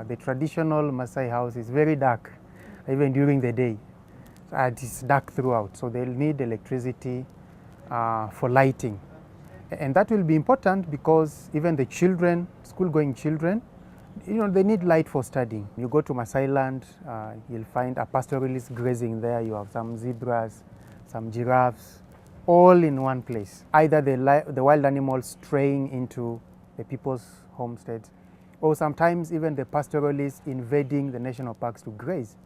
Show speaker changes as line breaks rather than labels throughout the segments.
The traditional Masai house is very dark, even during the day. It is dark throughout, so they'll need electricity for lighting. And that will be important because even the children, school-going children, they need light for studying. You go to Masai land, you'll find a pastoralist grazing there. You have some zebras, some giraffes, all in one place. Either the wild animals straying into the people's homesteads, or sometimes even the pastoralists invading the national parks to graze.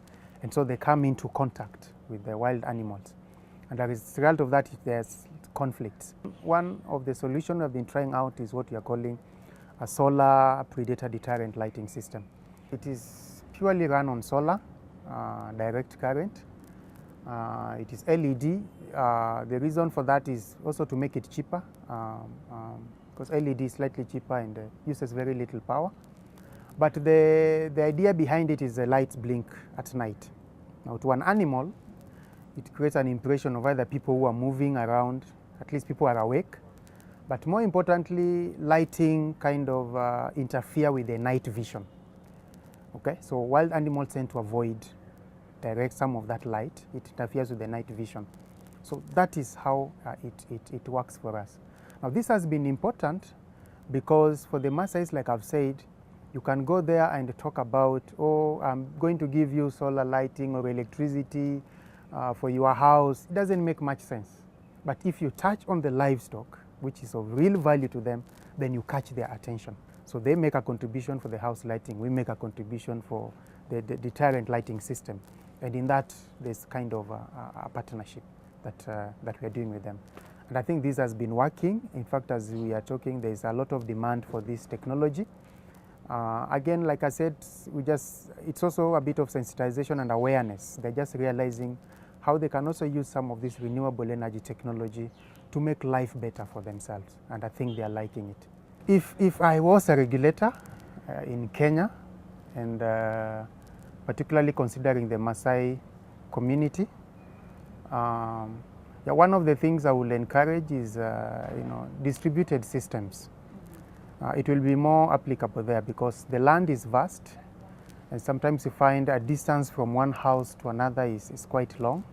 And so they come into contact with the wild animals. And as a result of that, there's conflicts. One of the solutions we've been trying out is what we are calling a solar predator deterrent lighting system. It is purely run on solar, direct current. It is LED. The reason for that is also to make it cheaper, because LED is slightly cheaper and uses very little power. But the idea behind it is the lights blink at night. Now, to an animal, it creates an impression of either people who are moving around, at least people are awake. But more importantly, lighting kind of interfere with the night vision. Okay, so wild animals tend to avoid some of that light. It interferes with the night vision. So that is how it works for us. Now, this has been important because for the Masais, like I've said, you can go there and talk about, oh, I'm going to give you solar lighting or electricity for your house. It doesn't make much sense. But if you touch on the livestock, which is of real value to them, then you catch their attention. So they make a contribution for the house lighting. We make a contribution for the deterrent lighting system. And in that, there's kind of a partnership that we are doing with them. And I think this has been working. In fact, as we are talking, there's a lot of demand for this technology. Again, like I said, it's also a bit of sensitization and awareness. They're just realizing how they can also use some of this renewable energy technology to make life better for themselves. And I think they are liking it. If I was a regulator in Kenya, and particularly considering the Masai community, one of the things I will encourage is distributed systems. It will be more applicable there because the land is vast, and sometimes you find a distance from one house to another is quite long.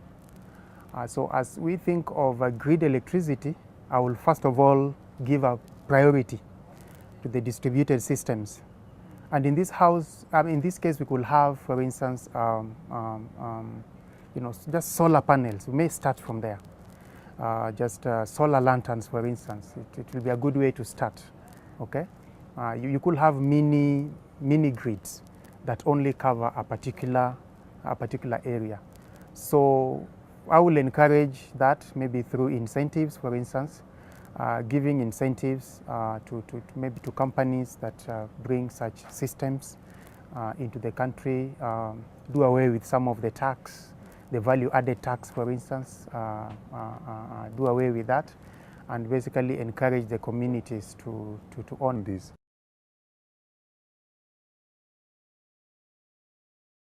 So as we think of grid electricity, I will first of all give a priority to the distributed systems. And in this case, we could have, for instance, just solar panels. We may start from there. Just solar lanterns, for instance. It will be a good way to start. Okay, you could have mini grids that only cover a particular area. So I will encourage that maybe through incentives, for instance, giving incentives maybe to companies that bring such systems into the country, do away with some of the tax, the value-added tax, for instance, do away with that, and basically encourage the communities to own these.